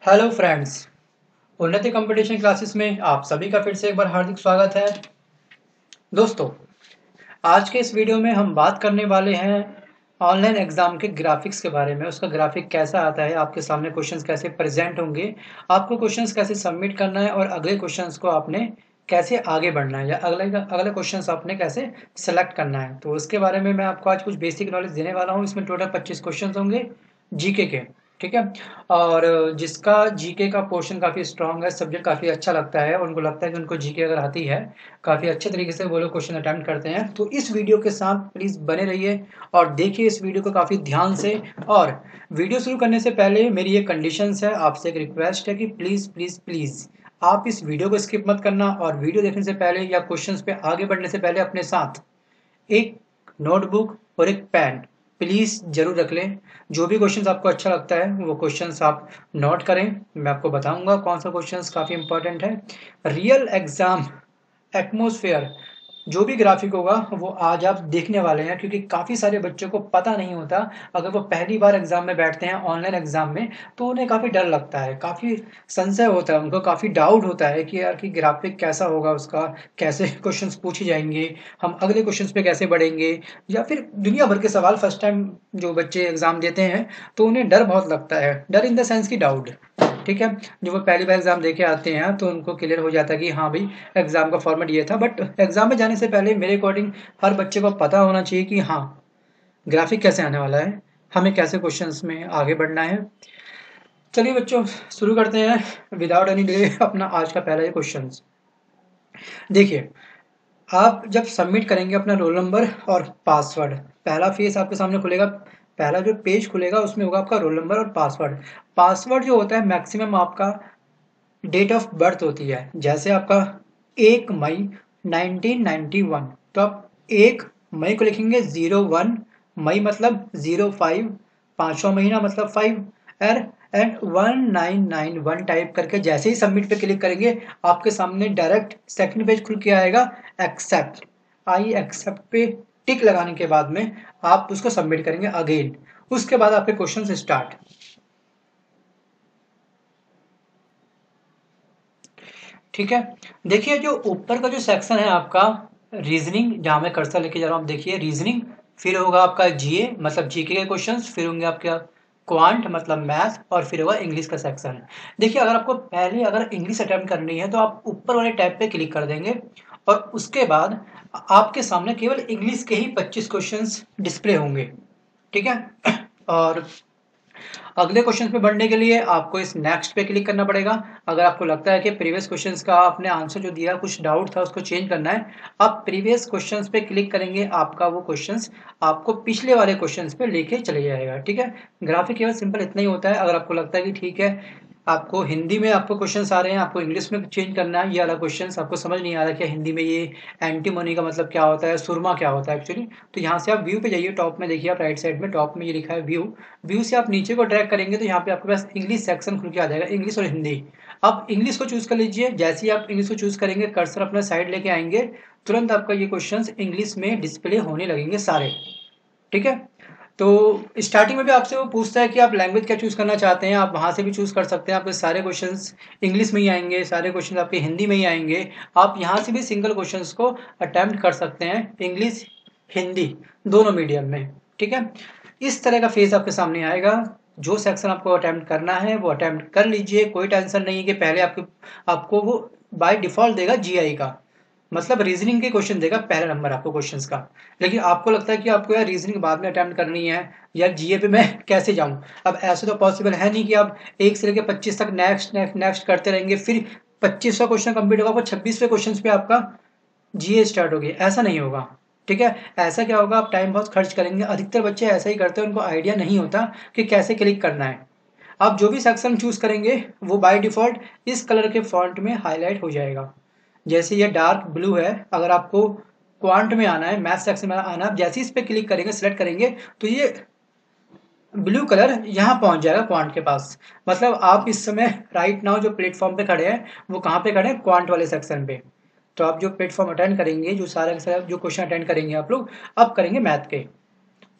Hello friends, उन्नति competition classes में आप सभी का फिर से एक बार हार्दिक स्वागत है। दोस्तों, आज के इस वीडियो में हम बात करने वाले हैं ऑनलाइन एग्जाम के ग्राफिक्स के बारे में। उसका ग्राफिक कैसा आता है, आपके सामने क्वेश्चंस कैसे प्रेजेंट होंगे, आपको क्वेश्चंस कैसे सबमिट करना है और अगले क्वेश्चंस को आपने कैसे आगे बढ़ना है या अगले क्वेश्चंस आपने कैसे सेलेक्ट करना है। तो उसके बारे में मैं आपको आज कुछ बेसिक नॉलेज देने वाला हूँ। इसमें टोटल 25 क्वेश्चन होंगे जीके के, ठीक है। और जिसका जीके का पोर्शन काफ़ी स्ट्रांग है, सब्जेक्ट काफ़ी अच्छा लगता है, उनको लगता है कि उनको जीके अगर आती है काफ़ी अच्छे तरीके से वो लोग क्वेश्चन अटेम्प्ट करते हैं। तो इस वीडियो के साथ प्लीज़ बने रहिए और देखिए इस वीडियो को काफ़ी ध्यान से। और वीडियो शुरू करने से पहले मेरी एक कंडीशंस है, आपसे एक रिक्वेस्ट है कि प्लीज़ प्लीज़ प्लीज़ आप इस वीडियो को स्किप मत करना और वीडियो देखने से पहले या क्वेश्चंस पे आगे बढ़ने से पहले अपने साथ एक नोटबुक और एक पेन प्लीज़ जरूर रख लें। जो भी क्वेश्चंस आपको अच्छा लगता है वो क्वेश्चंस आप नोट करें। मैं आपको बताऊंगा कौन सा क्वेश्चंस काफ़ी इंपॉर्टेंट है। रियल एग्जाम एटमॉस्फेयर जो भी ग्राफिक होगा वो आज आप देखने वाले हैं, क्योंकि काफ़ी सारे बच्चों को पता नहीं होता। अगर वो पहली बार एग्जाम में बैठते हैं ऑनलाइन एग्जाम में तो उन्हें काफ़ी डर लगता है, काफ़ी संशय होता है, उनको काफ़ी डाउट होता है कि यार कि ग्राफिक कैसा होगा, उसका कैसे क्वेश्चंस पूछे जाएंगे, हम अगले क्वेश्चंस पे कैसे बढ़ेंगे, या फिर दुनिया भर के सवाल फर्स्ट टाइम जो बच्चे एग्जाम देते हैं तो उन्हें डर बहुत लगता है। डर इन द सेंस की डाउट, ठीक है। जो वो पहली बार एग्जाम दे के आते हैं तो उनको क्लियर हो जाता है कि हाँ भाई एग्जाम का फॉर्मेट ये था। बट एग्जाम में जाने से पहले मेरे अकॉर्डिंग हर बच्चे को पता होना चाहिए कि हाँ ग्राफिक कैसे आने वाला है, हमें कैसे क्वेश्चंस में आगे बढ़ना है। चलिए बच्चों, शुरू करते हैं विदाउट एनी डिले अपना आज का पहला क्वेश्चन। देखिए, आप जब सबमिट करेंगे अपना रोल नंबर और पासवर्ड, पहला फेस आपके सामने खुलेगा, पहला जो पेज खुलेगा उसमें होगा आपका रोल नंबर और पासवर्ड। पासवर्ड जो होता है मैक्सिमम आपका डेट ऑफ बर्थ होती है। जैसे आपका 1 मई 1991, तो आप 1 मई को लिखेंगे 01 मई मतलब 05, पाँचवा महीना मतलब 5 एंड 1991 टाइप करके जैसे ही सबमिट पे क्लिक करेंगे आपके सामने डायरेक्ट सेकंड पेज खुल के आएगा। एक्सेप्ट, आई एक्सेप्ट पे टिक लगाने के बाद में आप उसको सबमिट करेंगे अगेन। उसके बाद आपके क्वेश्चन स्टार्ट। ठीक है, देखिए जो ऊपर का जो सेक्शन है आपका रीजनिंग, जहां मैं कर्सर लेके जा रहा हूं, आप देखिए रीजनिंग, फिर होगा आपका जीए मतलब जीके के क्वेश्चंस, फिर होंगे आपके क्वांट मतलब मैथ, और फिर होगा इंग्लिश का सेक्शन। देखिए अगर आपको पहले अगर इंग्लिश अटेम्प्ट करनी है तो आप ऊपर वाले टैब पे क्लिक कर देंगे और उसके बाद आपके सामने केवल इंग्लिश के ही 25 क्वेश्चंस डिस्प्ले होंगे, ठीक है। और अगले क्वेश्चन पे बढ़ने के लिए आपको इस नेक्स्ट पे क्लिक करना पड़ेगा। अगर आपको लगता है कि प्रीवियस क्वेश्चंस का आपने आंसर जो दिया कुछ डाउट था उसको चेंज करना है, आप प्रीवियस क्वेश्चंस पे क्लिक करेंगे, आपका वो क्वेश्चंस आपको पिछले वाले क्वेश्चंस पे लेके चले जाएगा, ठीक है। ग्राफिक केवल सिंपल इतना ही होता है। अगर आपको लगता है कि ठीक है आपको हिंदी में आपको क्वेश्चंस आ रहे हैं, आपको इंग्लिश में चेंज करना है, ये वाला क्वेश्चंस आपको समझ नहीं आ रहा क्या हिंदी में ये एंटीमोनी का मतलब क्या होता है, सुरमा क्या होता है एक्चुअली, तो यहाँ से आप व्यू पे जाइए। टॉप में देखिए आप राइट साइड में टॉप में ये लिखा है व्यू, व्यू से आप नीचे को ड्रैग करेंगे तो यहाँ पे आपके पास इंग्लिश सेक्शन खुल के आ जाएगा, इंग्लिश और हिंदी। अब इंग्लिश को चूज कर लीजिए। जैसे ही आप इंग्लिश को चूज करेंगे कर्सर अपना साइड लेके आएंगे, तुरंत आपका ये क्वेश्चन इंग्लिश में डिस्प्ले होने लगेंगे सारे, ठीक है। तो स्टार्टिंग में भी आपसे वो पूछता है कि आप लैंग्वेज क्या चूज करना चाहते हैं, आप वहां से भी चूज कर सकते हैं। आपके सारे क्वेश्चंस इंग्लिश में ही आएंगे, सारे क्वेश्चन आपके हिंदी में ही आएंगे। आप यहाँ से भी सिंगल क्वेश्चंस को अटेम्प्ट कर सकते हैं, इंग्लिश हिंदी दोनों मीडियम में, ठीक है। इस तरह का फेज आपके सामने आएगा। जो सेक्शन आपको अटेम्प्ट करना है वो अटेम्प्ट कर लीजिए, कोई टेंशन नहीं है कि पहले आपको वो बाय डिफॉल्ट देगा जीआई का, मतलब रीजनिंग के क्वेश्चन देगा पहला नंबर आपको क्वेश्चंस का। लेकिन आपको लगता है कि आपको यार रीजनिंग बाद में अटेम्प्ट करनी है, यार जीए पे मैं कैसे जाऊं, अब ऐसे तो पॉसिबल है नहीं कि आप 1 से लेकर 25 तक नेक्स्ट नेक्स्ट नेक्स्ट करते रहेंगे, फिर 25वां क्वेश्चन कंप्लीट होगा, आपको 26वें क्वेश्चन पे आपका जीए स्टार्ट होगी, ऐसा नहीं होगा, ठीक है। ऐसा क्या होगा, आप टाइम बहुत खर्च करेंगे। अधिकतर बच्चे ऐसा ही करते हैं, उनको आइडिया नहीं होता कि कैसे क्लिक करना है। आप जो भी सेक्शन चूज करेंगे वो बाय डिफॉल्ट इस कलर के फॉन्ट में हाईलाइट हो जाएगा। जैसे ये डार्क ब्लू है, अगर आपको क्वांट में आना है, मैथ सेक्शन में आना है, जैसे ही इस पे क्लिक करेंगे सेलेक्ट करेंगे तो ये ब्लू कलर यहाँ पहुंच जाएगा क्वांट के पास। मतलब आप इस समय राइट नाउ जो प्लेटफॉर्म पे खड़े हैं वो कहाँ पे खड़े हैं, क्वांट वाले सेक्शन पे। तो आप जो प्लेटफॉर्म अटेंड करेंगे, जो सारे जो क्वेश्चन अटेंड करेंगे आप लोग अब करेंगे मैथ के,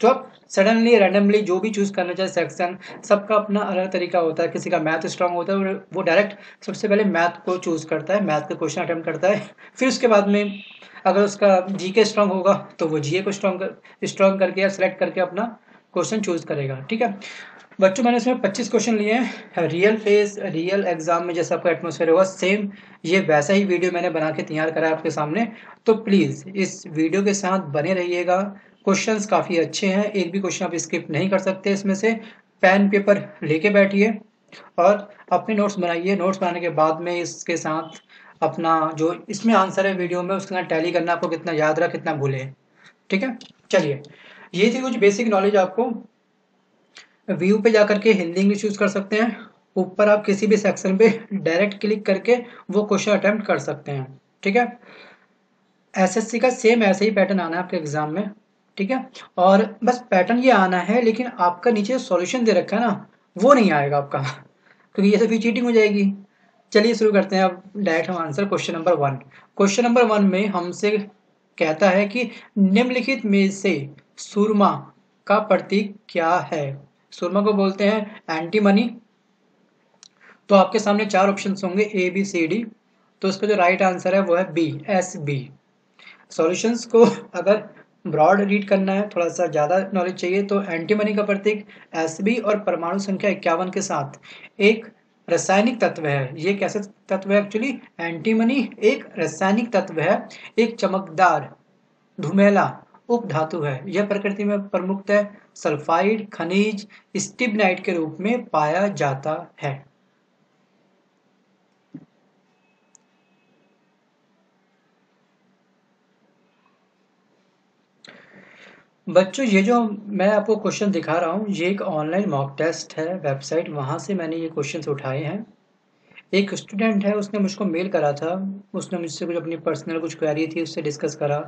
तो आप सडनली रैंडमली जो भी चूज़ करना चाहे सेक्शन, सबका अपना अलग तरीका होता है। किसी का मैथ स्ट्रांग होता है और वो डायरेक्ट सबसे पहले मैथ को चूज़ करता है, मैथ के क्वेश्चन अटेम्प्ट करता है। फिर उसके बाद में अगर उसका जीके स्ट्रांग होगा तो वो जीके को स्ट्रांग करके या सिलेक्ट करके अपना क्वेश्चन चूज़ करेगा। ठीक है बच्चों, मैंने इसमें 25 क्वेश्चन लिए हैं। रियल फेस रियल एग्जाम में जैसा आपका एटमोसफेयर होगा सेम ये वैसा ही वीडियो मैंने बना के तैयार करा है आपके सामने। तो प्लीज़ इस वीडियो के साथ बने रहिएगा। क्वेश्चंस काफ़ी अच्छे हैं, एक भी क्वेश्चन आप स्किप नहीं कर सकते इसमें से। पेन पेपर लेके बैठिए और अपने नोट्स बनाइए। नोट्स बनाने के बाद में इसके साथ अपना जो इसमें आंसर है वीडियो में उसके साथ टैली करना, आपको कितना याद रहा कितना भूले। ठीक है चलिए, ये थी कुछ बेसिक नॉलेज। आपको व्यू पे जाकर के हिंदी इंग्लिश यूज कर सकते हैं। ऊपर आप किसी भी सेक्शन पे डायरेक्ट क्लिक करके वो क्वेश्चन अटेम्प्ट कर सकते हैं। ठीक है, एसएससी का सेम ऐसे ही पैटर्न आना है आपके एग्जाम में। ठीक है, और बस पैटर्न ये आना है, लेकिन आपका नीचे सॉल्यूशन दे रखा है ना, वो नहीं आएगा आपका क्योंकि ये तो फिर चीटिंग हो जाएगी। चलिए शुरू करते हैं अब डायरेक्ट हम answer. Question number 1, question number 1 में हमसे कहता है कि निम्नलिखित में से सुरमा का प्रतीक क्या है। सुरमा को बोलते हैं एंटी मनी। तो आपके सामने 4 ऑप्शन होंगे ए बी सी डी। तो इसका जो राइट आंसर है वो है बी, एस बी। सॉल्यूशंस को अगर ब्रॉड रीड करना है, थोड़ा सा ज़्यादा नॉलेज चाहिए, तो एंटीमनी का प्रतीक एस बी और परमाणु संख्या 51 के साथ एक रासायनिक तत्व है। ये कैसे तत्व है एक्चुअली? एंटीमनी एक रासायनिक तत्व है, एक चमकदार धूमेला उपधातु है। यह प्रकृति में प्रमुखतः सल्फाइड खनिज स्टिबनाइट के रूप में पाया जाता है। बच्चों, ये जो मैं आपको क्वेश्चन दिखा रहा हूँ ये एक ऑनलाइन मॉक टेस्ट है वेबसाइट, वहाँ से मैंने ये क्वेश्चंस उठाए हैं। एक स्टूडेंट है, उसने मुझको मेल करा था। उसने मुझसे कुछ अपनी पर्सनल कुछ क्वेरी थी, उससे डिस्कस करा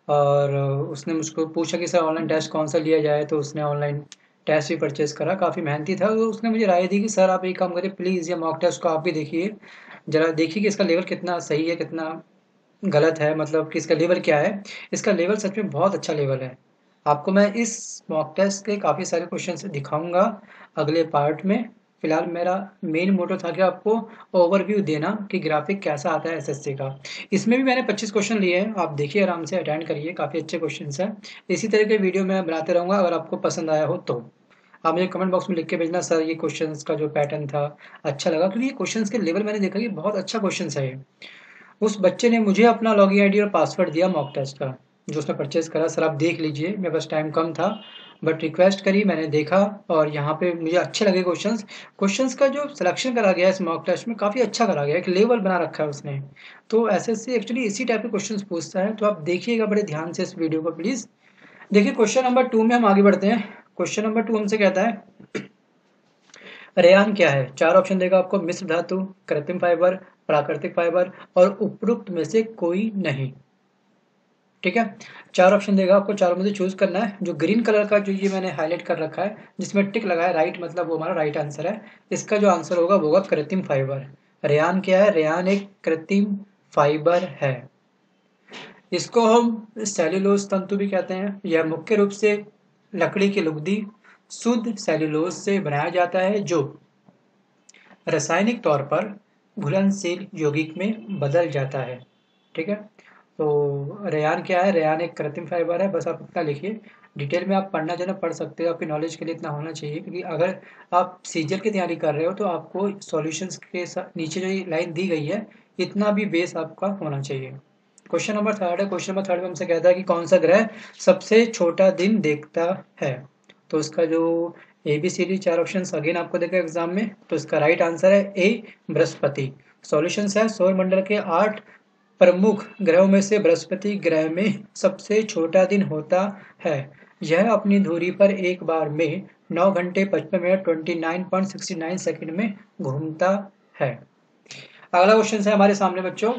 और उसने मुझको पूछा कि सर ऑनलाइन टेस्ट कौन सा लिया जाए। तो उसने ऑनलाइन टेस्ट भी परचेज़ करा, काफ़ी मेहनती था। तो उसने मुझे राय दी कि सर आप एक काम करिए, प्लीज़ ये मॉक टेस्ट को आप भी देखिए, ज़रा देखिए कि इसका लेवल कितना सही है कितना गलत है, मतलब कि इसका लेवल क्या है। इसका लेवल सच में बहुत अच्छा लेवल है। आपको मैं इस मॉक टेस्ट के काफ़ी सारे क्वेश्चन दिखाऊंगा अगले पार्ट में। फिलहाल मेरा मेन मोटो था कि आपको ओवरव्यू देना कि ग्राफिक कैसा आता है एसएससी का। इसमें भी मैंने 25 क्वेश्चन लिए हैं, आप देखिए आराम से अटेंड करिए, काफ़ी अच्छे क्वेश्चन हैं। इसी तरह के वीडियो मैं बनाते रहूँगा, अगर आपको पसंद आया हो तो आप मुझे कमेंट बॉक्स में लिख के भेजना सर ये क्वेश्चंस का जो पैटर्न था अच्छा लगा, क्योंकि ये क्वेश्चंस के लेवल मैंने देखा कि बहुत अच्छा क्वेश्चन है ये। उस बच्चे ने मुझे अपना लॉगिन आईडी और पासवर्ड दिया मॉक टेस्ट का, जो उसने परचेज़ करा। सर आप देख लीजिए, मेरे पास टाइम कम था बट रिक्वेस्ट करी, मैंने देखा और यहाँ पे मुझे अच्छे लगे क्वेश्चंस का जो सिलेक्शन करा गया है इस मॉक टेस्ट में काफ़ी अच्छा करा गया है, एक लेवल बना रखा है उसने। तो एसएससी एक्चुअली इसी टाइप के क्वेश्चंस पूछता है, तो आप देखिएगा बड़े ध्यान से इस वीडियो को प्लीज़। देखिए क्वेश्चन नंबर 2 में हम आगे बढ़ते हैं। क्वेश्चन नंबर 2 हमसे कहता है रेयान क्या है। 4 ऑप्शन देगा आपको, मिश्र धातु, कृत्रिम फाइबर, प्राकृतिक फाइबर और उपरोक्त में से कोई नहीं। ठीक है, 4 ऑप्शन देगा आपको, चारों में से चूज करना है। जो ग्रीन कलर का जो ये मैंने हाईलाइट कर रखा है जिसमें टिक लगा है राइट, मतलब वो हमारा राइट आंसर है। इसका जो आंसर होगा वो होगा कृत्रिम फाइबर। रेयान क्या है? रेयान एक कृत्रिम फाइबर है। इसको हम सेल्यूलोज तंतु भी कहते हैं। यह मुख्य रूप से लकड़ी की लुगदी शुद्ध सेल्यूलोज से बनाया जाता है, जो रासायनिक तौर पर घुलनशील यौगिक में बदल जाता है। ठीक है, तो रेयान क्या है? रेयान एक कृत्रिम फाइबर है। बस आप इतना लिखिए, डिटेल में आप पढ़ना जो ना पढ़ सकते हो, आपकी नॉलेज के लिए इतना होना चाहिए, क्योंकि अगर आप सीजीएल की तैयारी कर रहे हो तो आपको सॉल्यूशंस के साथ नीचे जो ये लाइन दी गई है इतना भी बेस आपका होना चाहिए। क्वेश्चन नंबर 3 है। क्वेश्चन नंबर 3 में हमसे कहता है कि कौन सा ग्रह सबसे छोटा दिन देखता है। तो इसका जो A B C D 4 option again आपको देगा एग्जाम में, तो इसका राइट आंसर है ए, बृहस्पति। सॉल्यूशन है, सौर मंडल के 8 प्रमुख ग्रहों में से बृहस्पति ग्रह में सबसे छोटा दिन होता है। यह अपनी धुरी पर एक बार में 9 घंटे 55 मिनट 29.69 सेकंड में घूमता है। अगला क्वेश्चन है हमारे सामने बच्चों।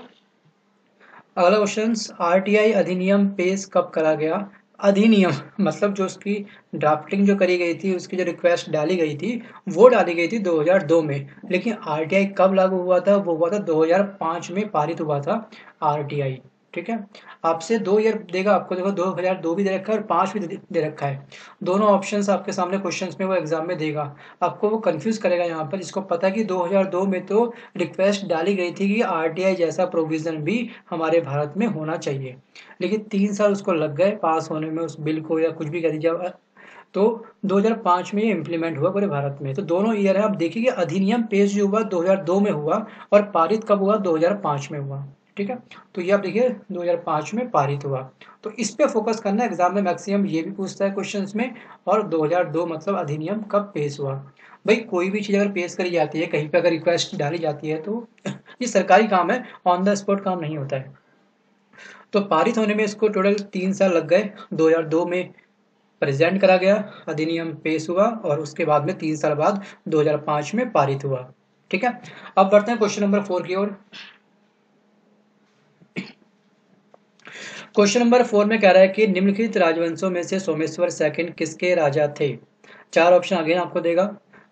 अगला क्वेश्चन, आरटीआई अधिनियम पेश कब करा गया। अधिनियम मतलब जो उसकी ड्राफ्टिंग जो करी गई थी, उसकी जो रिक्वेस्ट डाली गई थी वो डाली गई थी 2002 में, लेकिन आरटीआई कब लागू हुआ था? वो हुआ था 2005 में पारित हुआ था आरटीआई। ठीक है। आपसे 2 ईयर देगा आपको, देखो 2002 भी दे रखा है और 5 भी दे रखा है। दोनों ऑप्शंस आपके सामने क्वेश्चंस में वो एग्जाम में देगा, आपको वो कंफ्यूज करेगा यहाँ पर। जिसको पता है कि 2002 में तो रिक्वेस्ट डाली गई थी कि आरटीआई जैसा प्रोविजन भी हमारे भारत में होना चाहिए, लेकिन 3 साल उसको लग गए पास होने में उस बिल को, या कुछ भी कह दीजिए। तो 2005 में ये इम्प्लीमेंट हुआ पूरे भारत में। तो दोनों ईयर है, आप देखिए कि अधिनियम पेश जो हुआ 2002 में हुआ और पारित कब हुआ, 2005 में हुआ। ठीक है, तो ये आप देखिए 2005 में पारित हुआ। तो इस पे फोकस करना, एग्जाम में मैक्सिमम ये भी पूछता है क्वेश्चंस में। और 2002 मतलब अधिनियम कब पेश हुआ। भाई कोई भी चीज़ अगर पेश करी जाती है, कहीं पे अगर रिक्वेस्ट डाली जाती है, तो ये सरकारी काम है, ऑन द स्पॉट काम नहीं होता है। तो पारित होने में इसको टोटल 3 साल लग गए। 2002 में प्रेजेंट करा गया, अधिनियम पेश हुआ और उसके बाद में 3 साल बाद 2005 में पारित हुआ। ठीक है, अब बढ़ते हैं क्वेश्चन नंबर 4 की ओर। क्वेश्चन नंबर 4 में कह रहा है कि निम्नलिखित राजवंशों में से सोमेश्वर सेकंड किसके राजा थे। 4 ऑप्शन आगे आपको देगा,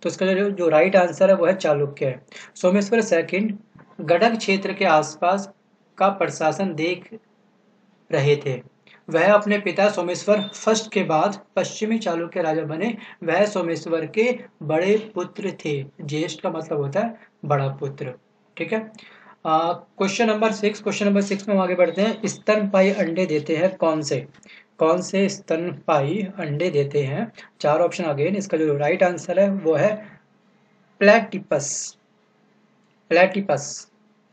तो इसका जो राइट आंसर है वो है चालुक्य है। सोमेश्वर सेकंड गडग क्षेत्र के आसपास का प्रशासन देख रहे थे। वह अपने पिता सोमेश्वर फर्स्ट के बाद पश्चिमी चालुक्य राजा बने। वह सोमेश्वर के बड़े पुत्र थे। ज्येष्ठ का मतलब होता है बड़ा पुत्र। ठीक है, क्वेश्चन नंबर 6। क्वेश्चन नंबर 6 में हम आगे बढ़ते हैं। स्तनपायी अंडे देते हैं कौन से, कौन से स्तनपायी अंडे देते हैं। 4 ऑप्शन अगेन, इसका जो राइट आंसर है वो है प्लेटिपस। प्लेटिपस,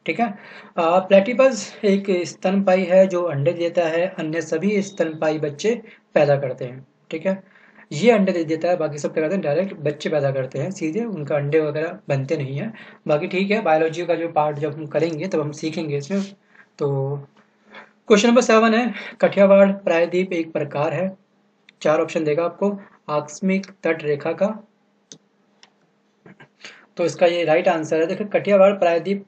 ठीक है। प्लेटिपस एक स्तनपायी है जो अंडे देता है, अन्य सभी स्तनपायी बच्चे पैदा करते हैं। ठीक है, ये अंडे दे देता है, बाकी सब क्या करते हैं डायरेक्ट बच्चे पैदा करते हैं, सीधे उनका अंडे वगैरह बनते नहीं है। बाकी ठीक है, बायोलॉजी का जो पार्ट जब हम करेंगे तब हम सीखेंगे इसमें। तो क्वेश्चन नंबर 7 है, कठियावाड़ प्रायद्वीप एक प्रकार है। 4 ऑप्शन देगा आपको आकस्मिक तट रेखा का। तो इसका ये राइट आंसर है। देखिए कठियावाड़ प्रायद्वीप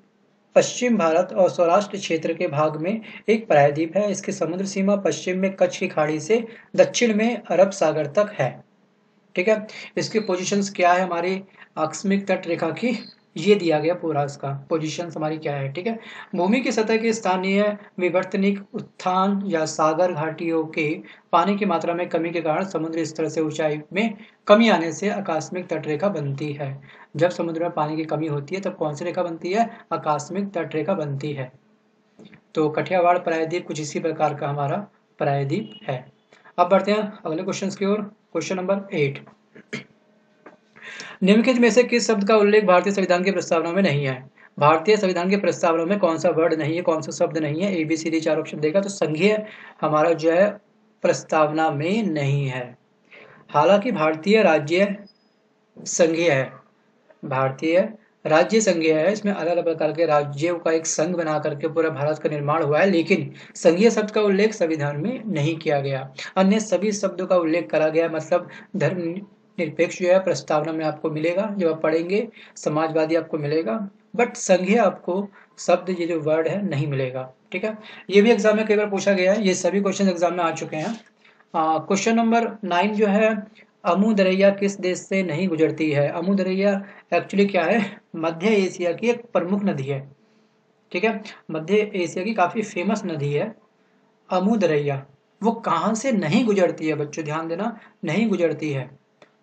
पश्चिम भारत और सौराष्ट्र क्षेत्र के भाग में एक प्रायद्वीप है। इसकी समुद्र सीमा पश्चिम में कच्छ की खाड़ी से दक्षिण में अरब सागर तक है। ठीक है, इसकी पोजीशंस क्या है हमारी आकस्मिक तट रेखा की, ये दिया गया पूरा इसका पोजीशंस हमारी क्या है। ठीक है, भूमि की सतह के स्थानीय विवर्तनिक उत्थान या सागर घाटियों के पानी की मात्रा में कमी के कारण समुद्री स्तर से ऊंचाई में कमी आने से आकस्मिक तट रेखा बनती है। जब समुद्र में पानी की कमी होती है तब कौन सी रेखा बनती है, आकस्मिक तट रेखा बनती है। तो कठियावाड़ प्रायद्वीप कुछ इसी प्रकार का हमारा प्रायद्वीप है। अब बढ़ते हैं अगले क्वेश्चन की ओर। क्वेश्चन नंबर 8, निम्नलिखित में से किस शब्द का उल्लेख भारतीय संविधान की प्रस्तावना में नहीं है। भारतीय संविधान की प्रस्तावना में कौन सा वर्ड नहीं है, कौन सा शब्द नहीं है। ABCD 4 ऑप्शन देगा, तो संघीय हमारा जो है प्रस्तावना में नहीं है। हालांकि भारतीय राज्य संघीय है, भारतीय राज्य संघीय है, इसमें अलग अलग प्रकार के राज्यों का एक संघ बना करके पूरा भारत का निर्माण हुआ है, लेकिन संघीय शब्द का उल्लेख संविधान में नहीं किया गया। अन्य सभी शब्दों का उल्लेख करा गया, मतलब धर्म निरपेक्ष जो है प्रस्तावना में आपको मिलेगा, जब आप पढ़ेंगे समाजवादी आपको मिलेगा, बट संघीय आपको शब्द ये जो वर्ड है नहीं मिलेगा। ठीक है, ये भी एग्जाम में कई बार पूछा गया है, ये सभी क्वेश्चन एग्जाम में आ चुके हैं। क्वेश्चन नंबर 9 जो है, अमू दरैया किस देश से नहीं गुजरती है। अमू दरैया एक्चुअली क्या है, मध्य एशिया की एक प्रमुख नदी है। ठीक है, मध्य एशिया की काफी फेमस नदी है अमू दरैया। वो कहाँ से नहीं गुजरती है बच्चों, ध्यान देना, नहीं गुजरती है।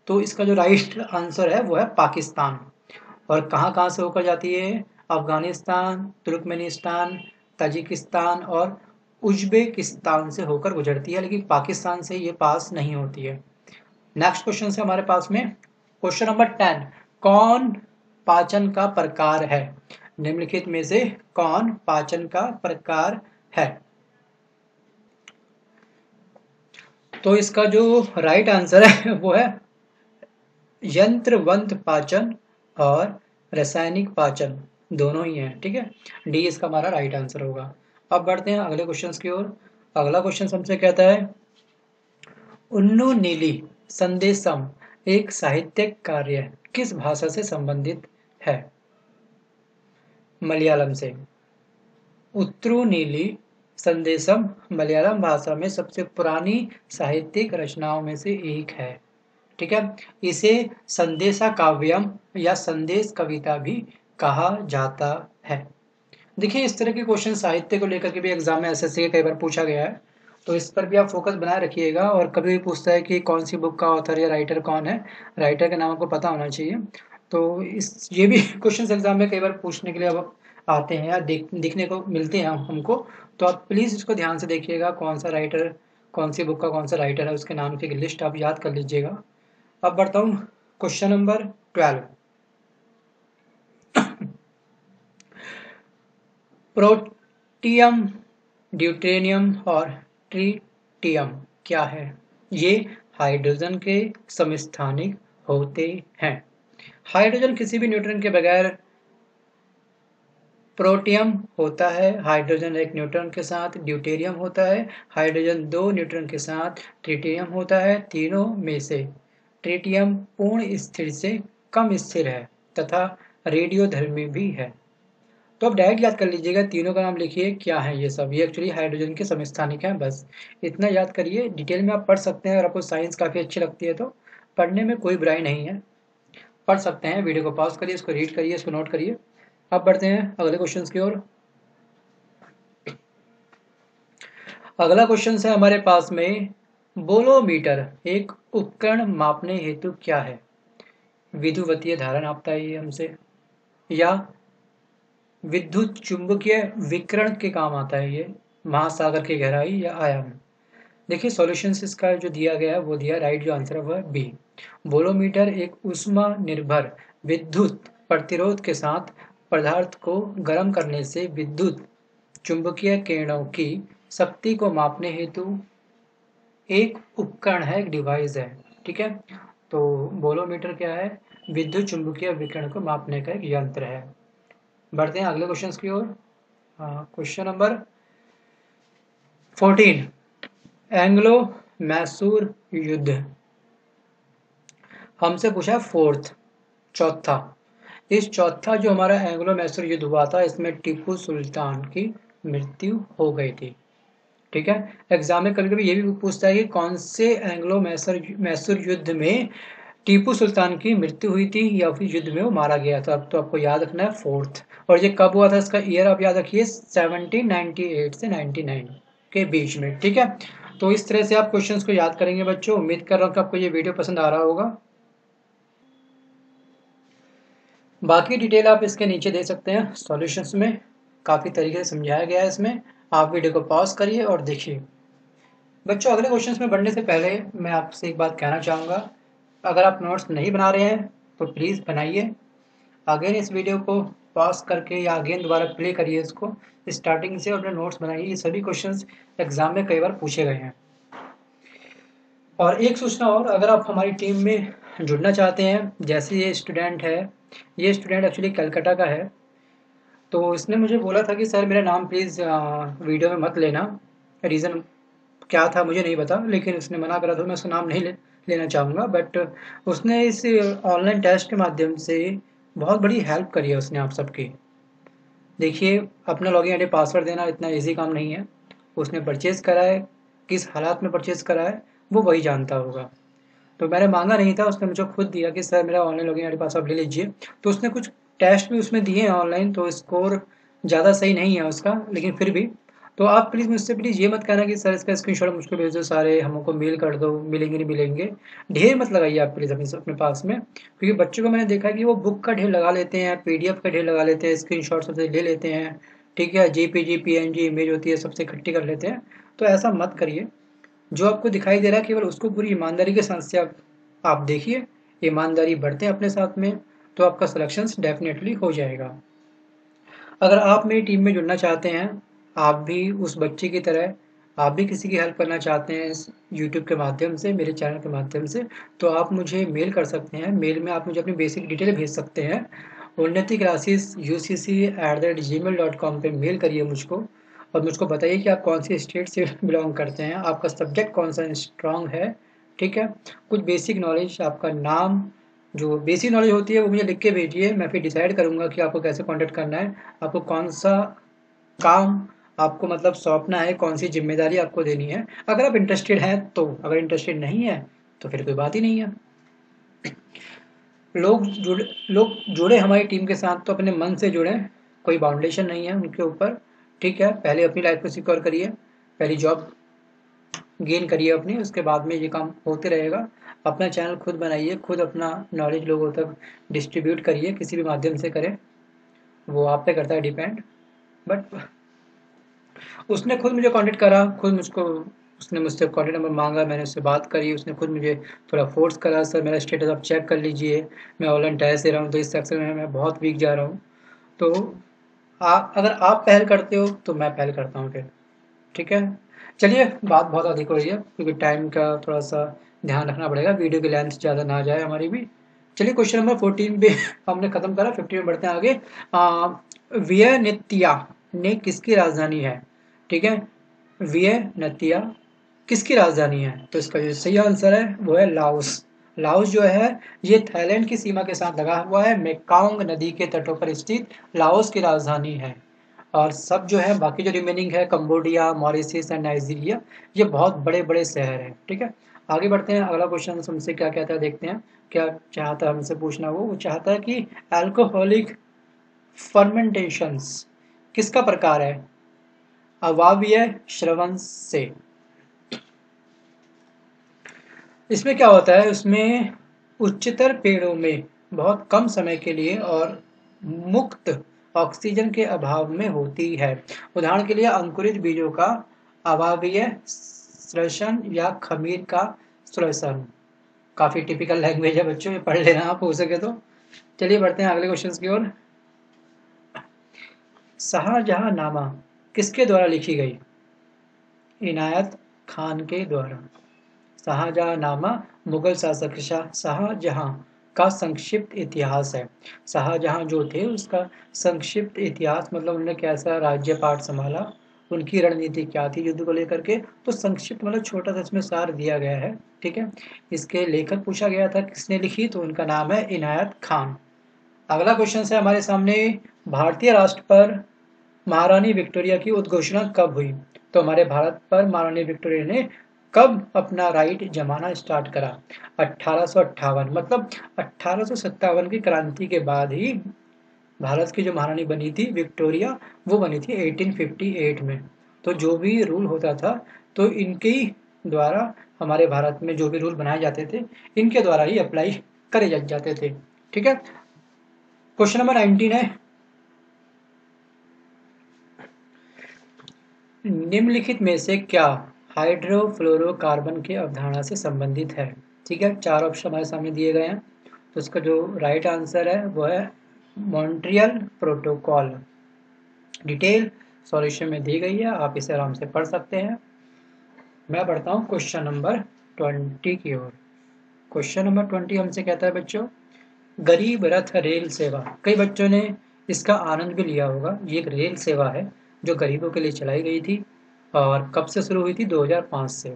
तो इसका जो राइट आंसर है वो है पाकिस्तान। और कहाँ कहाँ से होकर जाती है, अफगानिस्तान, तुर्कमेनिस्तान, ताजिकिस्तान और उज्बेकिस्तान से होकर गुजरती है, लेकिन पाकिस्तान से ये पास नहीं होती है। नेक्स्ट क्वेश्चन है हमारे पास में क्वेश्चन नंबर 10, कौन पाचन का प्रकार है। निम्नलिखित में से कौन पाचन का प्रकार है। तो इसका जो राइट आंसर है वो है यंत्रवंत पाचन और रासायनिक पाचन, दोनों ही हैं। ठीक है, डी इसका हमारा राइट आंसर होगा। अब बढ़ते हैं अगले क्वेश्चन की ओर। अगला क्वेश्चन हमसे कहता है, उन्नु नीली संदेशम एक साहित्यिक कार्य किस भाषा से संबंधित है। मलयालम से। उत्तरू नीली संदेशम मलयालम भाषा में सबसे पुरानी साहित्यिक रचनाओं में से एक है। ठीक है, इसे संदेशा काव्यम या संदेश कविता भी कहा जाता है। देखिए इस तरह के क्वेश्चन साहित्य को लेकर के भी एग्जाम में एसएससी के कई बार पूछा गया है, तो इस पर भी आप फोकस बनाए रखिएगा। और कभी भी पूछता है कि कौन सी बुक का ऑथर या राइटर कौन है, राइटर का नाम आपको पता होना चाहिए। तो इस ये भी क्वेश्चन एग्जाम में कई बार पूछने के लिए अब आते हैं या दिखने को मिलते हैं हमको। तो आप प्लीज़ इसको ध्यान से देखिएगा, कौन सा राइटर, कौन सी बुक का कौन सा राइटर है, उसके नाम की लिस्ट आप याद कर लीजिएगा। अब बढ़ता हूँ क्वेश्चन नंबर 12। प्रोटियम, ड्यूटेरियम और ट्रिटियम क्या है? ये हाइड्रोजन के समस्थानिक होते हैं। हाइड्रोजन किसी भी न्यूट्रॉन के बगैर प्रोटियम होता है, हाइड्रोजन एक न्यूट्रॉन के साथ ड्यूटेरियम होता है, हाइड्रोजन 2 न्यूट्रॉन के साथ ट्रिटियम होता है। तीनों में से ट्रिटियम पूर्ण स्थिर से कम स्थिर है तथा रेडियोधर्मी भी है। तो अब डायरेक्ट याद कर लीजिएगा, तीनों का नाम लिखिए, क्या है ये सब। ये एक्चुअली हाइड्रोजन के समस्थानिक हैं, बस इतना याद करिए। डिटेल में आप पढ़ सकते हैं, अगर आपको साइंस काफ़ी अच्छी लगती है तो पढ़ने में कोई बुराई नहीं है, पढ़ सकते हैं। वीडियो को पॉज करिए, इसको रीड करिए, इसको नोट करिए। अब बढ़ते हैं अगले क्वेश्चन की ओर। अगला क्वेश्चन है हमारे पास में, बोलोमीटर एक उपकरण मापने हेतु क्या है? विद्युतीय धारा नापता है ये हमसे, या विद्युत चुंबकीय विकिरण के काम आता है ये, महासागर की गहराई या आयाम? देखिए सॉल्यूशंस इसका जो दिया गया है वो दिया, राइट जो आंसर है वो है बी। बोलोमीटर एक ऊष्मा निर्भर विद्युत प्रतिरोध के साथ पदार्थ को गर्म करने से विद्युत चुंबकीय किरणों की शक्ति को मापने हेतु एक उपकरण है, एक डिवाइस है, ठीक है। तो बोलोमीटर क्या है? विद्युत चुंबकीय विकिरण को मापने का एक यंत्र है। बढ़ते हैं अगले क्वेश्चन की ओर। क्वेश्चन नंबर 14, एंग्लो मैसूर युद्ध हमसे पूछा है फोर्थ, चौथा। इस चौथा जो हमारा एंग्लो मैसूर युद्ध हुआ था, इसमें टीपू सुल्तान की मृत्यु हो गई थी, ठीक है। एग्जाम में कभी कभी ये भी पूछता है कि कौन से एंग्लो मैसूर युद्ध में टीपू सुल्तान की मृत्यु हुई थी या फिर युद्ध में वो मारा गया था। अब तो आपको याद रखना है फोर्थ, और ये कब हुआ था इसका ईयर आप याद रखिए, 1798 से 99 के बीच में, ठीक है। तो इस तरह से आप क्वेश्चंस को याद करेंगे बच्चों। उम्मीद कर रहा हूँ कि आपको ये वीडियो पसंद आ रहा होगा। बाकी डिटेल आप इसके नीचे दे सकते हैं, सॉल्यूशंस में काफ़ी तरीके से समझाया गया है इसमें। आप वीडियो को पॉज करिए और देखिए। बच्चों अगले क्वेश्चंस में बढ़ने से पहले मैं आपसे एक बात कहना चाहूँगा, अगर आप नोट्स नहीं बना रहे हैं तो प्लीज़ बनाइए। अगेन इस वीडियो को पॉज करके या अगेन दोबारा प्ले करिए इसको स्टार्टिंग से और अपने नोट्स बनाइए। ये सभी क्वेश्चंस एग्जाम में कई बार पूछे गए हैं। और एक सूचना और, अगर आप हमारी टीम में जुड़ना चाहते हैं, जैसे ये स्टूडेंट है, ये स्टूडेंट एक्चुअली कलकत्ता का है, तो इसने मुझे बोला था कि सर मेरा नाम प्लीज़ वीडियो में मत लेना। रीज़न क्या था मुझे नहीं पता, लेकिन उसने मना करा, तो मैं उसका नाम नहीं लेना चाहूँगा। बट उसने इस ऑनलाइन टेस्ट के माध्यम से बहुत बड़ी हेल्प करी है उसने आप सबकी। देखिए अपना लॉगिन आईडी पासवर्ड देना इतना इजी काम नहीं है। उसने परचेज़ करा है, किस हालात में परचेज़ करा है वो वही जानता होगा। तो मैंने मांगा नहीं था, उसने मुझे खुद दिया कि सर मेरा ऑनलाइन लॉगिन आईडी पासवर्ड ले लीजिए। तो उसने कुछ टेस्ट भी उसमें दिए हैं ऑनलाइन, तो स्कोर ज़्यादा सही नहीं है उसका, लेकिन फिर भी। तो आप प्लीज़ मुझसे प्लीज़ ये मत कहना कि सर इसका स्क्रीनशॉट मुझको भेज दो, सारे हमको मेल कर दो, मिलेंगे नहीं मिलेंगे। ढेर मत लगाइए आप प्लीज़ अपने पास में, क्योंकि बच्चों को मैंने देखा कि वो बुक का ढेर लगा लेते हैं, पीडीएफ का ढेर लगा लेते हैं, स्क्रीनशॉट सबसे ले लेते हैं, ठीक है, जेपीजी पीएनजी इमेज होती है सबसे इकट्ठी कर लेते हैं। तो ऐसा मत करिए। जो आपको दिखाई दे रहा है केवल उसको पूरी ईमानदारी के साथ से आप देखिए, ईमानदारी बढ़ते अपने साथ में, तो आपका सिलेक्शन डेफिनेटली हो जाएगा। अगर आप मेरी टीम में जुड़ना चाहते हैं, आप भी उस बच्चे की तरह, आप भी किसी की हेल्प करना चाहते हैं इस यूट्यूब के माध्यम से, मेरे चैनल के माध्यम से, तो आप मुझे मेल कर सकते हैं। मेल में आप मुझे अपनी बेसिक डिटेल भेज सकते हैं। उन्नति क्लासेस UCC@gmail.com पे मेल करिए मुझको, और मुझको बताइए कि आप कौन सी स्टेट से बिलोंग करते हैं, आपका सब्जेक्ट कौन सा स्ट्रॉन्ग है, ठीक है। कुछ बेसिक नॉलेज, आपका नाम, जो बेसिक नॉलेज होती है वो मुझे लिख के भेजिए। मैं फिर डिसाइड करूँगा कि आपको कैसे कांटेक्ट करना है, आपको कौन सा काम आपको मतलब सौंपना है, कौन सी जिम्मेदारी आपको देनी है। अगर आप इंटरेस्टेड हैं तो, अगर इंटरेस्टेड नहीं है तो फिर कोई बात ही नहीं है। लोग जुड़े हमारी टीम के साथ तो अपने मन से जुड़ें, कोई बाउंडेशन नहीं है उनके ऊपर, ठीक है। पहले अपनी लाइफ को सिक्योर करिए, पहली जॉब गेन करिए अपनी, उसके बाद में ये काम होते रहेगा। अपना चैनल खुद बनाइए, खुद अपना नॉलेज लोगों तक डिस्ट्रीब्यूट करिए, किसी भी माध्यम से करें, वो आप पे करता है डिपेंड। बट उसने खुद मुझे कांटेक्ट करा, उसने मुझसे कांटेक्ट नंबर मांगा, मैंने उससे बात करी, उसने खुद मुझे थोड़ा फोर्स करा, सर मेरा स्टेटस आप चेक कर लीजिए, मैं ऑनलाइन टेस्ट दे रहा हूँ, तो इस सेक्शन में मैं बहुत वीक जा रहा हूँ। तो अगर आप पहल करते हो तो मैं पहल करता हूँ फिर, ठीक है। चलिए, बात बहुत अधिक हो रही है, क्योंकि टाइम का थोड़ा सा ध्यान रखना पड़ेगा, वीडियो की लेंथ ज़्यादा ना जाए हमारी भी। चलिए, क्वेश्चन नंबर 14 पे हमने खत्म करा, 15 में बढ़ते हैं आगे। वियतनाम ने किसकी राजधानी है, ठीक है। वियतनाम किसकी राजधानी है, तो इसका जो सही आंसर है वो है लाओस। लाओस जो है ये थाईलैंड की सीमा के साथ लगा हुआ है, मेकांग नदी के तटों पर स्थित लाओस की राजधानी है। और सब जो है बाकी जो रिमेनिंग है, कंबोडिया, मॉरिशस एंड नाइजीरिया, ये बहुत बड़े बड़े शहर हैं, ठीक है। आगे बढ़ते हैं, अगला क्वेश्चन हमसे क्या कहता है देखते हैं, क्या चाहता है हमसे पूछना। वो चाहता है कि अल्कोहलिक फर्मेंटेशंस किसका प्रकार है, अवाव्य श्रवण से। इसमें क्या होता है, उसमें उच्चतर पेड़ों में बहुत कम समय के लिए और मुक्त ऑक्सीजन के अभाव में होती है। उदाहरण के लिए अंकुरित बीजों का अवाव्य श्वसन या खमीर का श्वसन। काफी टिपिकल लैंग्वेज है बच्चों, ये पढ़ लेना आप हो सके तो। चलिए बढ़ते हैं अगले क्वेश्चन की ओर। शाहजहांनामा किसके द्वारा लिखी गई, इनायत खान के द्वारा। शाहजहांनामा मुगल शासक शाहजहां का संक्षिप्त इतिहास है। शाहजहां जो थे उसका संक्षिप्त इतिहास, मतलब उन्होंने कैसा राज्यपाट संभाला, उनकी रणनीति क्या थी युद्ध को लेकर के, तो संक्षिप्त मतलब छोटा सा इसमें सार दिया गया है, ठीक है। इसके लेखक पूछा गया था किसने लिखी, तो उनका नाम है इनायत खान। अगला क्वेश्चन है हमारे सामने, भारतीय राष्ट्र पर महारानी विक्टोरिया की उद्घोषणा कब हुई, तो हमारे भारत पर महारानी विक्टोरिया ने कब अपना राइट जमाना स्टार्ट करा, 1858, मतलब 1857 की क्रांति के बाद ही भारत की जो महारानी बनी थी विक्टोरिया, वो बनी थी 1858 में। तो जो भी रूल होता था तो इनके ही द्वारा, हमारे भारत में जो भी रूल बनाए जाते थे इनके द्वारा ही अप्लाई करे जाते थे, ठीक है। क्वेश्चन नंबर 19 है, निम्नलिखित में से क्या हाइड्रोफ्लोरोकार्बन की अवधारणा से संबंधित है, ठीक है। 4 ऑप्शन हमारे सामने दिए गए हैं, तो इसका जो राइट आंसर है वो है मॉन्ट्रियल प्रोटोकॉल। डिटेल सॉल्यूशन में दी गई है, आप इसे आराम से पढ़ सकते हैं। मैं बढ़ता हूँ क्वेश्चन नंबर 20 की ओर। क्वेश्चन नंबर 20 हमसे कहता है बच्चों, गरीब रथ रेल सेवा, कई बच्चों ने इसका आनंद भी लिया होगा। ये एक रेल सेवा है जो गरीबों के लिए चलाई गई थी, और कब से शुरू हुई थी, 2005 से।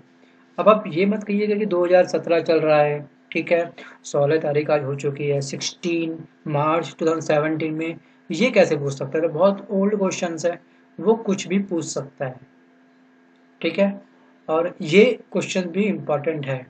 अब आप ये मत कहिएगा कि 2017 चल रहा है, ठीक है, 16 तारीख आज हो चुकी है, 16 मार्च 2017 में ये कैसे पूछ सकता है, तो बहुत ओल्ड क्वेश्चन है, वो कुछ भी पूछ सकता है, ठीक है। और ये क्वेश्चन भी इम्पोर्टेंट है,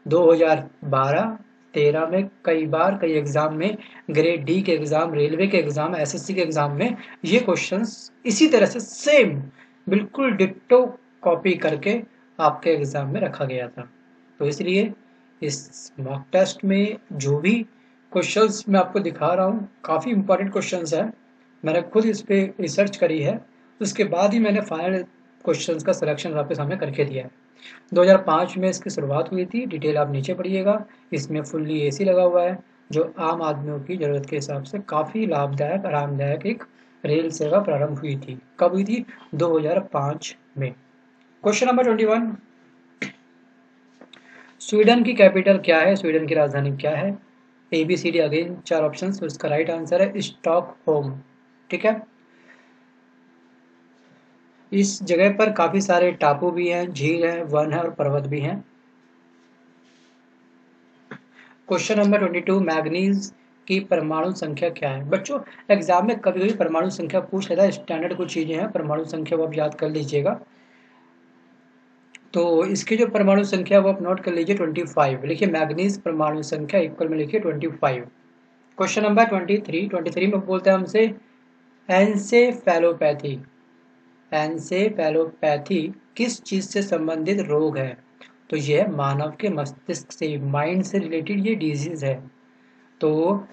2012-13 में कई बार कई एग्जाम में, ग्रेड डी के एग्जाम, रेलवे के एग्जाम, एसएससी के एग्जाम में ये क्वेश्चंस इसी तरह से सेम बिल्कुल डिट्टो कॉपी करके आपके एग्जाम में रखा गया था। तो इसलिए इस मॉक टेस्ट में जो भी क्वेश्चंस मैं आपको दिखा रहा हूँ काफ़ी इंपॉर्टेंट क्वेश्चंस है, मैंने खुद इस पर रिसर्च करी है, उसके बाद ही मैंने फाइनल क्वेश्चंस का सिलेक्शन आपके सामने करके दिया है। 2005 में इसकी शुरुआत हुई थी, डिटेल आप नीचे पढ़िएगा। इसमें फुल्ली एसी लगा हुआ है, जो आम आदमियों की ज़रूरत के हिसाब से काफ़ी लाभदायक आरामदायक एक रेल सेवा प्रारंभ हुई थी। कब हुई थी, 2005 में। क्वेश्चन नंबर 21, स्वीडन की कैपिटल क्या है, स्वीडन की राजधानी क्या है। ABCD अगेन 4 ऑप्शन, तो इसका राइट आंसर है स्टॉकहोम, ठीक है। इस जगह पर काफी सारे टापू भी हैं, झील है, वन है और पर्वत भी हैं। क्वेश्चन नंबर 22, मैग्नीज की परमाणु संख्या क्या है। बच्चों एग्जाम में कभी कभी परमाणु संख्या पूछ लेता है, स्टैंडर्ड कुछ चीजें हैं, परमाणु संख्या वो आप याद कर लीजिएगा। तो इसकी जो परमाणु संख्या वो आप नोट कर लीजिए 25, लिखिए मैग्नीज परमाणु संख्या इक्वल में लिखिए 25। क्वेश्चन नंबर 23 में बोलते हैं हमसे एन्सेफेलोपैथी, एन्सेफेलोपैथी किस चीज़ से संबंधित रोग है? तो यह मानव के मस्तिष्क से, माइंड से रिलेटेड ये डिजीज़ है। तो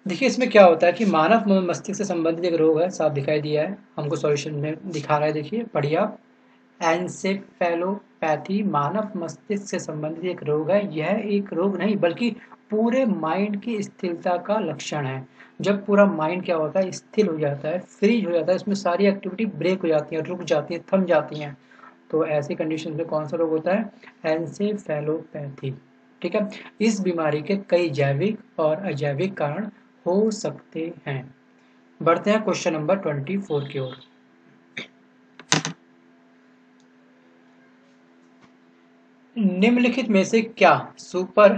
देखिए इसमें क्या होता है कि मानव मस्तिष्क से संबंधित एक रोग है, साफ दिखाई दिया है, हमको सॉल्यूशन में दिखा रहा है, देखिए पढ़िए आप। एन्सेफेलोपैथी मानव मस्तिष्क से संबंधित एक रोग है। यह एक रोग नहीं बल्कि पूरे माइंड की स्थिरता का लक्षण है। जब पूरा माइंड क्या होता है, स्थिर हो जाता है, फ्रीज हो जाता है, इसमें सारी एक्टिविटी ब्रेक हो जाती है, रुक जाती है, थम जाती हैं, तो ऐसी कंडीशन में कौन सा रोग होता है? एन्सेफेलोपैथी। ठीक है, इस बीमारी के कई जैविक और अजैविक कारण हो सकते हैं। बढ़ते हैं क्वेश्चन नंबर 24 की ओर। निम्नलिखित में से क्या सुपर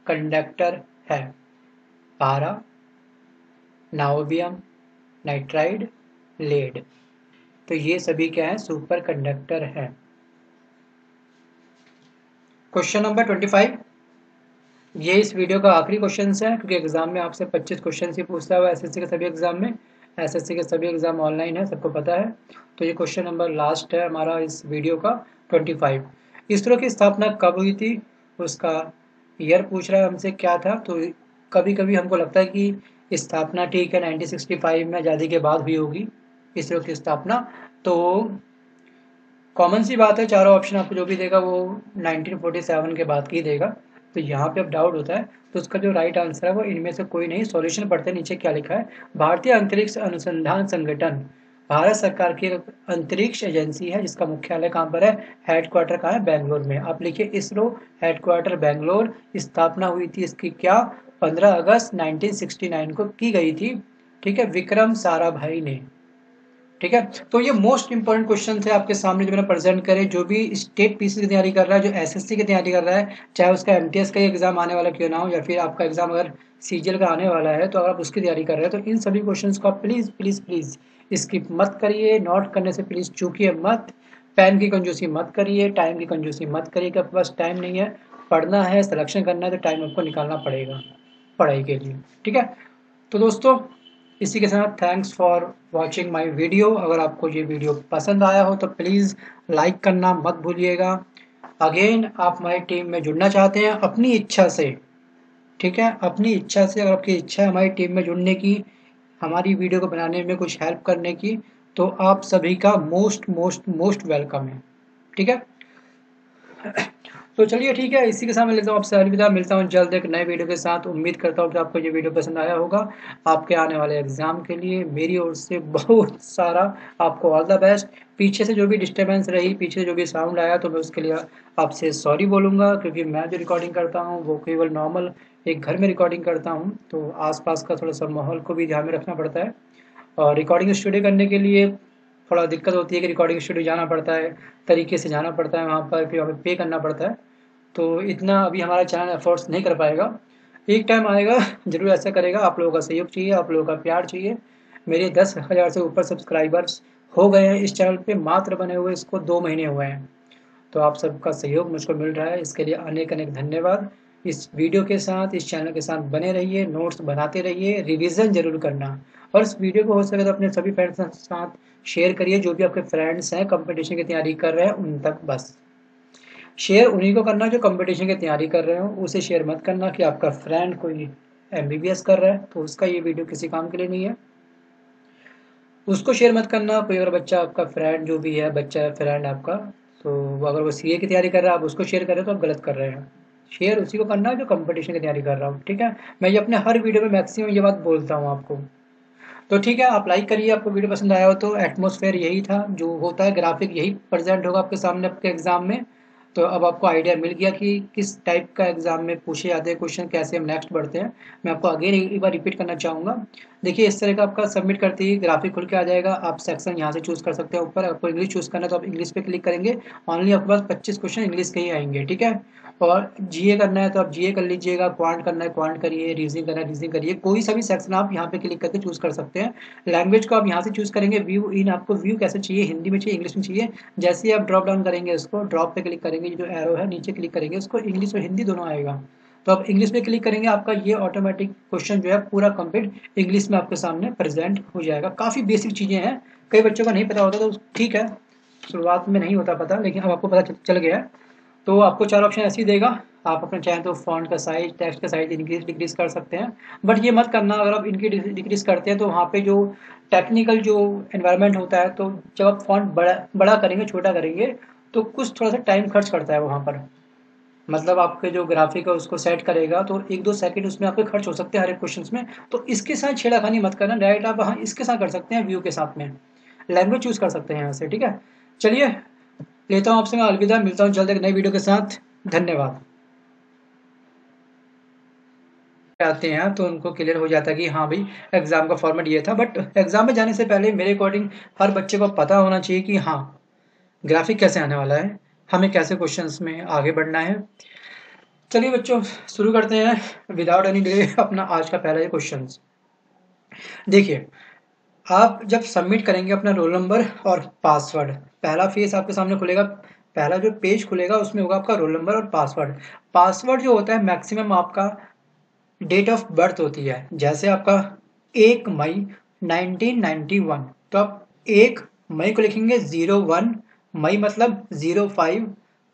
कंडक्टर है? पारा, नायोबियम, नाइट्राइड, लेड। तो ये सभी क्या है? सुपर कंडक्टर है। क्वेश्चन नंबर 25, ये इस वीडियो का आखिरी क्वेश्चन है, क्योंकि एग्जाम में आपसे 25 क्वेश्चन ही पूछता है एसएससी के सभी एग्जाम में। एसएससी के सभी एग्जाम ऑनलाइन है, सबको पता है। तो ये क्वेश्चन नंबर लास्ट है हमारा इस वीडियो का, 25। इसरो की स्थापना कब हुई थी? उसका ईयर पूछ रहा है हमसे, क्या था। तो कभी कभी हमको लगता है कि स्थापना ठीक है 1965 में आज़ादी के बाद हुई होगी इसरो की स्थापना। तो कॉमन सी बात है, चारों ऑप्शन आपको जो भी देगा वो 1947 के बाद की देगा। तो यहाँ पे अब डाउट होता है, तो उसका जो राइट आंसर है वो इनमें से कोई नहीं। सॉल्यूशन पढ़ते हैं, नीचे क्या लिखा है। भारतीय अंतरिक्ष अनुसंधान संगठन भारत सरकार की एक अंतरिक्ष एजेंसी है, जिसका मुख्यालय कहाँ पर है? हेडक्वार्टर कहाँ है? बेंगलोर में। आप लिखिए इसरो हेडक्वार्टर बेंगलोर। स्थापना हुई थी इसकी क्या? 15 अगस्त 1969 को की गई थी। ठीक है, विक्रम साराभाई ने। ठीक है, तो ये मोस्ट इंपॉर्टेंट क्वेश्चन थे आपके सामने जो मैंने प्रेजेंट करे। जो भी स्टेट पीसी की तैयारी कर रहा है, जो एसएससी की तैयारी कर रहा है, चाहे उसका एमटीएस का एग्जाम आने वाला क्यों ना हो, या फिर आपका एग्जाम अगर सीजीएल का आने वाला है, तो अगर आप उसकी तैयारी कर रहे हैं तो इन सभी क्वेश्चंस को आप प्लीज प्लीज प्लीज स्किप मत करिए। नोट करने से प्लीज चूकिए मत। पेन की कंजूसी मत करिए, टाइम की कंजूसी मत करिए कि आपके पास टाइम नहीं है। पढ़ना है, सिलेक्शन करना है, तो टाइम आपको निकालना पड़ेगा पढ़ाई के लिए। ठीक है, तो दोस्तों इसी के साथ thanks for watching my video. अगर आपको ये वीडियो पसंद आया हो तो प्लीज़ लाइक करना मत भूलिएगा। अगेन आप हमारी टीम में जुड़ना चाहते हैं अपनी इच्छा से, ठीक है, अपनी इच्छा से, अगर आपकी इच्छा है हमारी टीम में जुड़ने की, हमारी वीडियो को बनाने में कुछ हेल्प करने की, तो आप सभी का मोस्ट मोस्ट मोस्ट वेलकम है। ठीक है, तो चलिए ठीक है, इसी के साथ मैं लेता हूँ आपसे अलविदा। मिलता हूँ जल्द एक नए वीडियो के साथ। उम्मीद करता हूँ कि आपको ये वीडियो पसंद आया होगा। आपके आने वाले एग्जाम के लिए मेरी ओर से बहुत सारा आपको ऑल द बेस्ट। पीछे से जो भी डिस्टर्बेंस रही, पीछे से जो भी साउंड आया, तो मैं उसके लिए आपसे सॉरी बोलूँगा, क्योंकि मैं जो रिकॉर्डिंग करता हूँ वो केवल नॉर्मल एक घर में रिकॉर्डिंग करता हूँ, तो आसपास का थोड़ा सा माहौल को भी ध्यान में रखना पड़ता है। और रिकॉर्डिंग स्टूडियो करने के लिए थोड़ा दिक्कत होती है कि रिकॉर्डिंग स्टूडियो जाना पड़ता है, तरीके से जाना पड़ता है वहाँ पर, फिर हमें पे करना पड़ता है। तो इतना अभी हमारा चैनल एफर्ट्स नहीं कर पाएगा। एक टाइम आएगा जरूर ऐसा करेगा। आप लोगों का सहयोग चाहिए, आप लोगों का प्यार चाहिए। मेरे 10,000 से ऊपर सब्सक्राइबर्स हो गए हैं इस चैनल पे, मात्र बने हुए इसको 2 महीने हुए हैं। तो आप सबका सहयोग मुझको मिल रहा है, इसके लिए अनेक अनेक धन्यवाद। इस वीडियो के साथ, इस चैनल के साथ बने रहिए, नोट्स बनाते रहिए, रिवीजन जरूर करना। और इस वीडियो को हो सके तो अपने सभी फ्रेंड्स के साथ शेयर करिए। जो भी आपके फ्रेंड्स हैं कंपटीशन की तैयारी कर रहे हैं उन तक बस शेयर उन्हीं को करना जो कंपटीशन की तैयारी कर रहे हो। उसे शेयर मत करना कि आपका फ्रेंड कोई एमबीबीएस कर रहा है तो उसका ये वीडियो किसी काम के लिए नहीं है, उसको शेयर मत करना। कोई अगर बच्चा आपका फ्रेंड जो भी है, बच्चा है फ्रेंड आपका, तो अगर वो सीए की तैयारी कर रहा है, आप उसको शेयर कर रहे हो तो आप गलत कर रहे हैं। शेयर उसी को करना है जो कंपटीशन की तैयारी कर रहा हो। ठीक है, मैं ये अपने हर वीडियो में मैक्सिमम ये बात बोलता हूँ आपको। तो ठीक है, आप लाइक करिए, आपको वीडियो पसंद आया हो तो। एटमॉस्फेयर यही था जो होता है, ग्राफिक यही प्रेजेंट होगा आपके सामने आपके एग्जाम में। तो अब आपको आइडिया मिल गया कि किस टाइप का एग्जाम में पूछे जाते हैं क्वेश्चन, कैसे हम नेक्स्ट बढ़ते हैं। मैं आपको अगेन एक बार रिपीट करना चाहूँगा। देखिए इस तरह का आपका सबमिट करते ही ग्राफिक खुल के आ जाएगा। आप सेक्शन यहाँ से चूज़ कर सकते हैं ऊपर। आपको इंग्लिश चूज़ करना है तो आप इंग्लिश पे क्लिक करेंगे। ऑनली आपके पास 25 क्वेश्चन इंग्लिश के ही आएंगे। ठीक है, और जीए करना है तो आप जीए कर लीजिएगा, क्वांट करना है क्वांट करिए, रीजनिंग करना है रीजनिंग करिए। कोई सा भी सेक्शन आप यहाँ पे क्लिक करके चूज़ कर सकते हैं। लैंग्वेज को आप यहाँ से चूज़ करेंगे। व्यू इन, आपको व्यू कैसे चाहिए, हिंदी में चाहिए, इंग्लिश में चाहिए। जैसे ही आप ड्रॉप डाउन करेंगे, उसको ड्रॉप पे क्लिक करेंगे, जो एरो है नीचे क्लिक करेंगे, उसको इंग्लिश और हिंदी दोनों आएगा। तो आप इंग्लिश पे क्लिक करेंगे, आपका ये ऑटोमेटिक क्वेश्चन जो है पूरा कंप्लीट इंग्लिश में आपके सामने प्रेजेंट हो जाएगा। काफ़ी बेसिक चीज़ें हैं, कई बच्चों का नहीं पता होता, तो ठीक है, शुरुआत में नहीं होता पता, लेकिन अब आपको पता चल गया है। तो आपको 4 ऑप्शन ऐसे ही देगा, आप अपना चाहें तो फॉन्ट का साइज, टेक्स्ट का साइज इंक्रीज डिक्रीज कर सकते हैं, बट ये मत करना, अगर आप इनकी डिक्रीज करते हैं तो वहाँ पे जो टेक्निकल जो एनवायरनमेंट होता है, तो जब आप फॉन्ट बड़ा करेंगे, छोटा करेंगे, तो कुछ थोड़ा सा टाइम खर्च करता है वहाँ पर। मतलब आपके जो ग्राफिक है उसको सेट करेगा तो 1-2 सेकंड उसमें आपके खर्च हो सकते हैं हर एक क्वेश्चन में। तो इसके साथ छेड़खानी मत करना, डायरेक्ट आप हाँ इसके साथ कर सकते हैं, व्यू के साथ में लैंग्वेज चूज कर सकते हैं यहाँ से। ठीक है, चलिए लेता हूँ आपसे मैं अलविदा, मिलता हूँ जल्द एक नई वीडियो के साथ। धन्यवाद। आते हैं तो उनको क्लियर हो जाता है कि हाँ भाई एग्जाम का फॉर्मेट ये था, बट एग्जाम में जाने से पहले मेरे अकॉर्डिंग हर बच्चे को पता होना चाहिए कि हाँ ग्राफिक कैसे आने वाला है, हमें कैसे क्वेश्चंस में आगे बढ़ना है। चलिए बच्चों शुरू करते हैं विदाउट एनी डिले अपना आज का पहला क्वेश्चन। देखिए, आप जब सबमिट करेंगे अपना रोल नंबर और पासवर्ड, पहला फेस आपके सामने खुलेगा, पहला जो पेज खुलेगा उसमें होगा आपका रोल नंबर और पासवर्ड। पासवर्ड जो होता है मैक्सिमम आपका डेट ऑफ बर्थ होती है, जैसे आपका 1 मई 1991, तो आप 1 मई को लिखेंगे, 01 मई मतलब 05,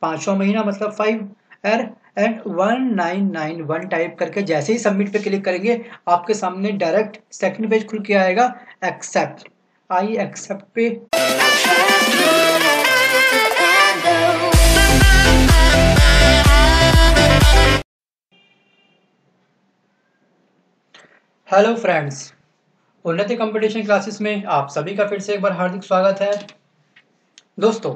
पाँचवा महीना मतलब 5 एर एंड 1991 टाइप करके जैसे ही सबमिट पे क्लिक करेंगे आपके सामने डायरेक्ट सेकंड पेज खुल के आएगा, एक्सेप्ट, आई एक्सेप्ट पे। हेलो फ्रेंड्स, उन्नति कंपटीशन क्लासेस में आप सभी का फिर से एक बार हार्दिक स्वागत है। दोस्तों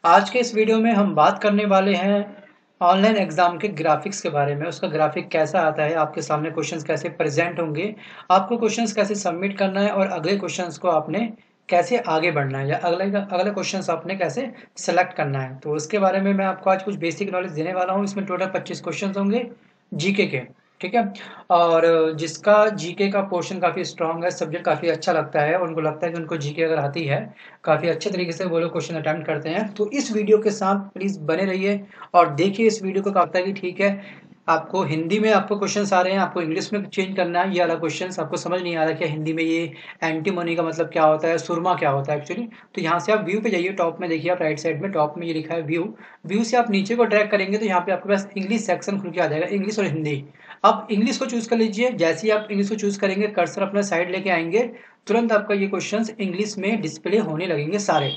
आज के इस वीडियो में हम बात करने वाले हैं ऑनलाइन एग्जाम के ग्राफिक्स के बारे में, उसका ग्राफिक कैसा आता है, आपके सामने क्वेश्चंस कैसे प्रेजेंट होंगे, आपको क्वेश्चंस कैसे सबमिट करना है और अगले क्वेश्चंस को आपने कैसे आगे बढ़ना है या अगले क्वेश्चंस आपने कैसे सेलेक्ट करना है। तो उसके बारे में मैं आपको आज कुछ बेसिक नॉलेज देने वाला हूँ। इसमें टोटल 25 क्वेश्चन होंगे जीके के, ठीक है। और जिसका जीके का पोर्शन काफ़ी स्ट्रांग है, सब्जेक्ट काफ़ी अच्छा लगता है, उनको लगता है कि उनको जीके अगर आती है काफ़ी अच्छे तरीके से वो लोग क्वेश्चन अटेम्प्ट करते हैं। तो इस वीडियो के साथ प्लीज़ बने रहिए और देखिए इस वीडियो को, कहता है कि ठीक है आपको हिंदी में आपको क्वेश्चंस आ रहे हैं, आपको इंग्लिश में चेंज करना है, ये वाला क्वेश्चंस आपको समझ नहीं आ रहा कि हिंदी में ये एंटीमोनी का मतलब क्या होता है, सुरमा क्या होता है एक्चुअली। तो यहाँ से आप व्यू पे जाइए, टॉप में देखिए आप राइट साइड में टॉप में ये लिखा है व्यू, व्यू से आप नीचे को ड्रैग करेंगे तो यहाँ पे आपके पास इंग्लिश सेक्शन खुल के आ जाएगा, इंग्लिश और हिंदी। आप इंग्लिश को चूज कर लीजिए, जैसे ही आप इंग्लिश को चूज करेंगे कर्सर अपना साइड लेके आएंगे, तुरंत आपका ये क्वेश्चंस इंग्लिश में डिस्प्ले होने लगेंगे सारे,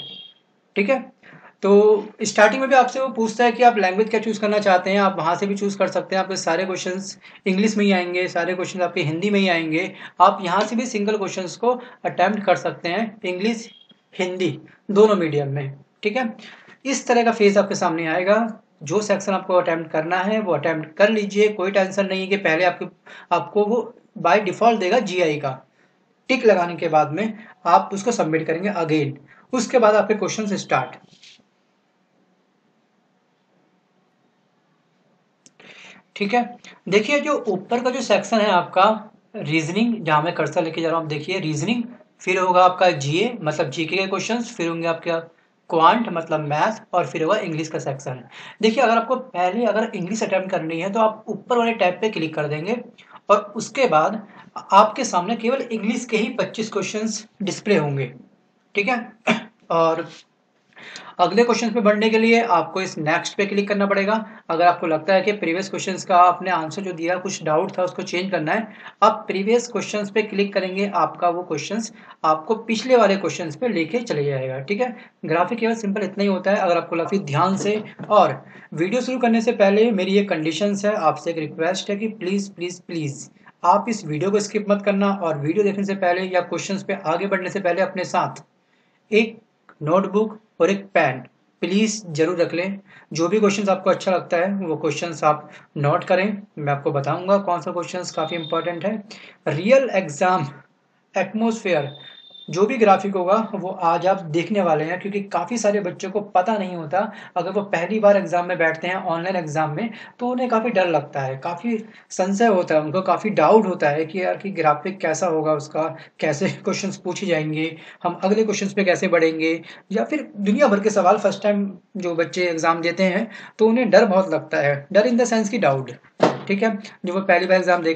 ठीक है। तो स्टार्टिंग में भी आपसे वो पूछता है कि आप लैंग्वेज क्या चूज करना चाहते हैं, आप वहां से भी चूज कर सकते हैं, आपके सारे क्वेश्चंस इंग्लिश में ही आएंगे, सारे क्वेश्चंस आपके हिंदी में ही आएंगे। आप यहां से भी सिंगल क्वेश्चंस को अटेम्प्ट कर सकते हैं, इंग्लिश हिंदी दोनों मीडियम में, ठीक है। इस तरह का फेस आपके सामने आएगा, जो सेक्शन आपको अटेम्प्ट करना है वो अटेम्प्ट कर लीजिए, कोई टेंशन नहीं है कि पहले आपको वो बाय डिफॉल्ट देगा जीआई का, टिक लगाने के बाद में आप उसको सबमिट करेंगे अगेन, उसके बाद आपके क्वेश्चन स्टार्ट। ठीक है, देखिए जो ऊपर का जो सेक्शन है आपका रीजनिंग, जहां मैं कर्सर लेके जा रहा हूं, आप देखिए रीजनिंग, फिर होगा आपका जीए मतलब जीके के क्वेश्चंस, फिर होंगे आपके क्वांट मतलब मैथ, और फिर होगा इंग्लिश का सेक्शन। देखिए अगर आपको पहले अगर इंग्लिश अटेम्प्ट करनी है तो आप ऊपर वाले टैब पे क्लिक कर देंगे और उसके बाद आपके सामने केवल इंग्लिश के ही 25 क्वेश्चंस डिस्प्ले होंगे, ठीक है। और अगले क्वेश्चन पे बढ़ने के लिए आपको इस नेक्स्ट पे क्लिक करना पड़ेगा। अगर आपको लगता है कि प्रीवियस क्वेश्चंस का आपने आंसर जो दिया कुछ डाउट था उसको चेंज करना है, आप प्रीवियस क्वेश्चंस पे क्लिक करेंगे, आपका वो क्वेश्चंस आपको पिछले वाले क्वेश्चंस पे लेके चले जाएगा, ठीक है। ग्राफिक केवल सिंपल इतना ही होता है। अगर आपको लगता है ध्यान से, और वीडियो शुरू करने से पहले मेरी ये कंडीशन है, आपसे एक रिक्वेस्ट है कि प्लीज प्लीज प्लीज आप इस वीडियो को स्किप मत करना, और वीडियो देखने से पहले या क्वेश्चंस पे आगे बढ़ने से पहले अपने साथ एक नोटबुक और एक पेन प्लीज जरूर रख लें। जो भी क्वेश्चंस आपको अच्छा लगता है वो क्वेश्चंस आप नोट करें, मैं आपको बताऊंगा कौन सा क्वेश्चंस काफी इंपॉर्टेंट है। रियल एग्जाम एटमॉस्फेयर जो भी ग्राफिक होगा वो आज आप देखने वाले हैं, क्योंकि काफ़ी सारे बच्चों को पता नहीं होता, अगर वो पहली बार एग्जाम में बैठते हैं ऑनलाइन एग्जाम में तो उन्हें काफ़ी डर लगता है, काफ़ी संशय होता है, उनको काफ़ी डाउट होता है कि यार कि ग्राफिक कैसा होगा, उसका कैसे क्वेश्चंस पूछे जाएंगे, हम अगले क्वेश्चंस पे कैसे बढ़ेंगे, या फिर दुनिया भर के सवाल फर्स्ट टाइम जो बच्चे एग्जाम देते हैं तो उन्हें डर बहुत लगता है, डर इन द सेंस की डाउट। ठीक है, जो वो पहली बार एग्जाम देके